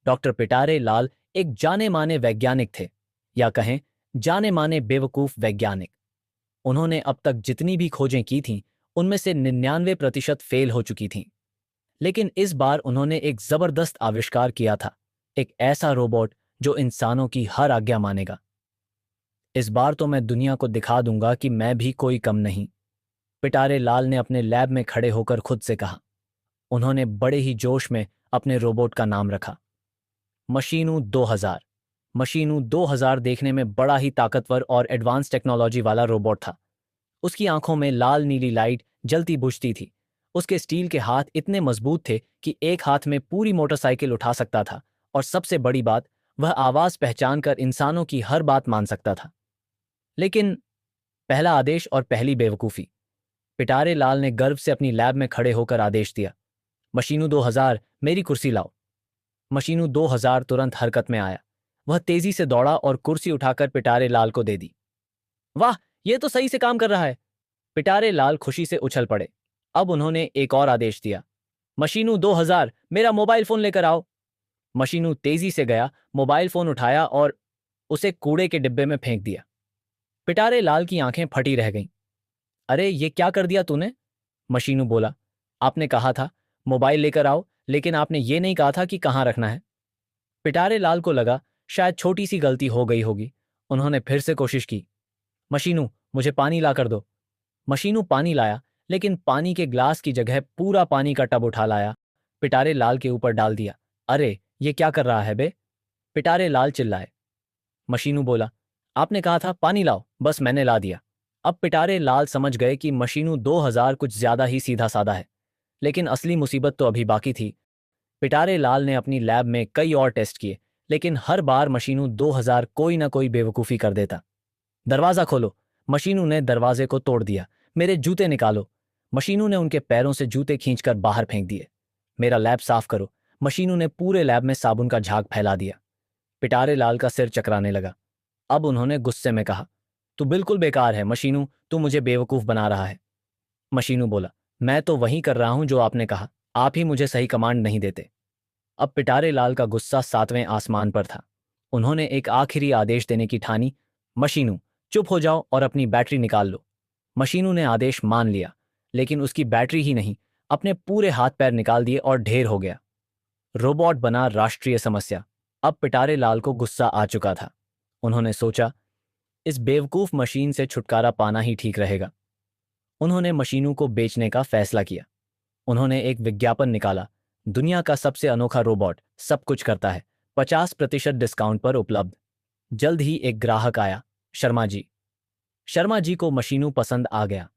Doctor पिटारे लाल एक जाने माने वैज्ञानिक थे, या कहें जाने माने बेवकूफ वैज्ञानिक। उन्होंने अब तक जितनी भी खोजें की थीं, उनमें से 99% फेल हो चुकी थीं। लेकिन इस बार उन्होंने एक जबरदस्त आविष्कार किया था, एक ऐसा रोबोट जो इंसानों की हर आज्ञा मानेगा। इस बार तो मैं दुनिया को दिखा दूंगा कि मैं भी कोई कम नहीं, पिटारे लाल ने अपने लैब में खड़े होकर खुद से कहा। उन्होंने बड़े ही जोश में अपने रोबोट का नाम रखा, मशीनू 2000। मशीनू 2000 देखने में बड़ा ही ताकतवर और एडवांस टेक्नोलॉजी वाला रोबोट था। उसकी आंखों में लाल नीली लाइट जलती बुझती थी। उसके स्टील के हाथ इतने मजबूत थे कि एक हाथ में पूरी मोटरसाइकिल उठा सकता था, और सबसे बड़ी बात, वह आवाज पहचान कर इंसानों की हर बात मान सकता था। लेकिन पहला आदेश और पहली बेवकूफ़ी। पिटारे लाल ने गर्व से अपनी लैब में खड़े होकर आदेश दिया, मशीनू 2000, मेरी कुर्सी लाओ। मशीनू 2000 तुरंत हरकत में आया। वह तेजी से दौड़ा और कुर्सी उठाकर पिटारे लाल को दे दी। वाह, यह तो सही से काम कर रहा है। पिटारे लाल खुशी से उछल पड़े। अब उन्होंने एक और आदेश दिया, मशीनू 2000, मेरा मोबाइल फोन लेकर आओ। मशीनू तेजी से गया, मोबाइल फोन उठाया और उसे कूड़े के डिब्बे में फेंक दिया। पिटारे लाल की आंखें फटी रह गईं। अरे, ये क्या कर दिया तूने? मशीनू बोला, आपने कहा था मोबाइल लेकर आओ, लेकिन आपने ये नहीं कहा था कि कहाँ रखना है। पिटारे लाल को लगा शायद छोटी सी गलती हो गई होगी। उन्होंने फिर से कोशिश की, मशीनू, मुझे पानी ला कर दो। मशीनू पानी लाया, लेकिन पानी के ग्लास की जगह पूरा पानी का टब उठा लाया, पिटारे लाल के ऊपर डाल दिया। अरे, ये क्या कर रहा है बे? पिटारे लाल चिल्लाए। मशीनू बोला, आपने कहा था पानी लाओ, बस मैंने ला दिया। अब पिटारे लाल समझ गए कि मशीनू 2000 कुछ ज्यादा ही सीधा साधा है। लेकिन असली मुसीबत तो अभी बाकी थी। पिटारे लाल ने अपनी लैब में कई और टेस्ट किए, लेकिन हर बार मशीनू 2000 कोई ना कोई बेवकूफ़ी कर देता। दरवाज़ा खोलो। मशीनू ने दरवाजे को तोड़ दिया। मेरे जूते निकालो। मशीनू ने उनके पैरों से जूते खींचकर बाहर फेंक दिए। मेरा लैब साफ करो। मशीनू ने पूरे लैब में साबुन का झाग फैला दिया। पिटारे लाल का सिर चकराने लगा। अब उन्होंने गुस्से में कहा, तू बिल्कुल बेकार है मशीनू, तू मुझे बेवकूफ़ बना रहा है। मशीनू बोला, मैं तो वही कर रहा हूं जो आपने कहा, आप ही मुझे सही कमांड नहीं देते। अब पिटारे लाल का गुस्सा 7वें आसमान पर था। उन्होंने एक आखिरी आदेश देने की ठानी, मशीनू, चुप हो जाओ और अपनी बैटरी निकाल लो। मशीनू ने आदेश मान लिया, लेकिन उसकी बैटरी ही नहीं, अपने पूरे हाथ पैर निकाल दिए और ढेर हो गया। रोबोट बना राष्ट्रीय समस्या। अब पिटारे लाल को गुस्सा आ चुका था। उन्होंने सोचा, इस बेवकूफ मशीन से छुटकारा पाना ही ठीक रहेगा। उन्होंने मशीनों को बेचने का फैसला किया। उन्होंने एक विज्ञापन निकाला, दुनिया का सबसे अनोखा रोबोट, सब कुछ करता है, 50% डिस्काउंट पर उपलब्ध। जल्द ही एक ग्राहक आया, शर्मा जी। शर्मा जी को मशीनू पसंद आ गया।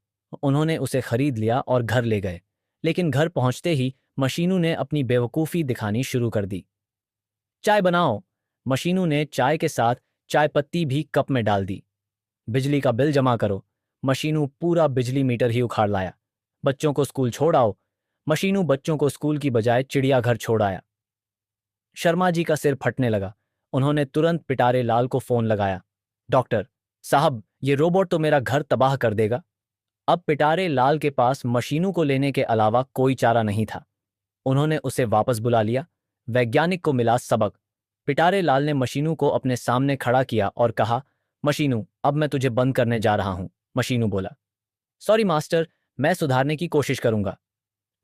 उन्होंने उसे खरीद लिया और घर ले गए। लेकिन घर पहुंचते ही मशीनू ने अपनी बेवकूफ़ी दिखानी शुरू कर दी। चाय बनाओ। मशीनू ने चाय के साथ चाय पत्ती भी कप में डाल दी। बिजली का बिल जमा करो। मशीनू पूरा बिजली मीटर ही उखाड़ लाया। बच्चों को स्कूल छोड़ आओ। मशीनू बच्चों को स्कूल की बजाय चिड़ियाघर छोड़ आया। शर्मा जी का सिर फटने लगा। उन्होंने तुरंत पिटारे लाल को फोन लगाया, डॉक्टर साहब, ये रोबोट तो मेरा घर तबाह कर देगा। अब पिटारे लाल के पास मशीनू को लेने के अलावा कोई चारा नहीं था। उन्होंने उसे वापस बुला लिया। वैज्ञानिक को मिला सबक। पिटारे लाल ने मशीनू को अपने सामने खड़ा किया और कहा, मशीनू, अब मैं तुझे बंद करने जा रहा हूं। मशीनू बोला, सॉरी मास्टर, मैं सुधारने की कोशिश करूंगा।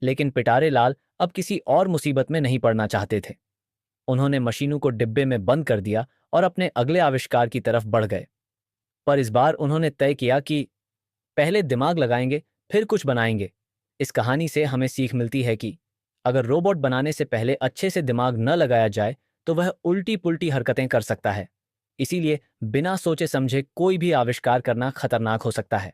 लेकिन पिटारे लाल अब किसी और मुसीबत में नहीं पड़ना चाहते थे। उन्होंने मशीनू को डिब्बे में बंद कर दिया और अपने अगले आविष्कार की तरफ बढ़ गए। पर इस बार उन्होंने तय किया कि पहले दिमाग लगाएंगे, फिर कुछ बनाएंगे। इस कहानी से हमें सीख मिलती है कि अगर रोबोट बनाने से पहले अच्छे से दिमाग न लगाया जाए तो वह उल्टी पुल्टी हरकतें कर सकता है। इसीलिए बिना सोचे समझे कोई भी आविष्कार करना खतरनाक हो सकता है।